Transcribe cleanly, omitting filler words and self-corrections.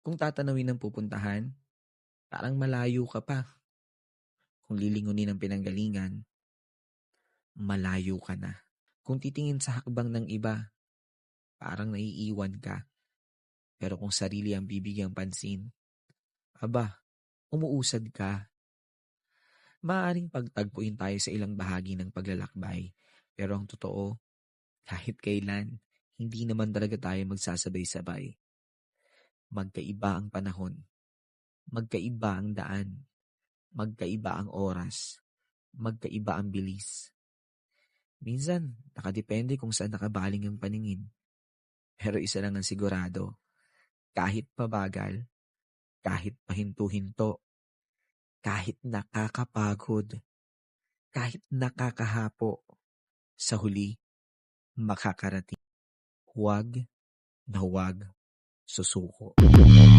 Kung tatanawin ng pupuntahan, parang malayo ka pa. Kung lilingunin ng pinanggalingan, malayo ka na. Kung titingin sa hakbang ng iba, parang naiiwan ka. Pero kung sarili ang bibigyang pansin, aba, umuusad ka. Maaaring pagtagpuin tayo sa ilang bahagi ng paglalakbay. Pero ang totoo, kahit kailan, hindi naman talaga tayo magsasabay-sabay. Magkaiba ang panahon, magkaiba ang daan, magkaiba ang oras, magkaiba ang bilis. Minsan, nakadepende kung saan nakabaling ang paningin. Pero isa lang ang sigurado, kahit pabagal, kahit pahinto-hinto, kahit nakakapagod, kahit nakakahapo, sa huli, makakarating. Huwag na huwag susuko.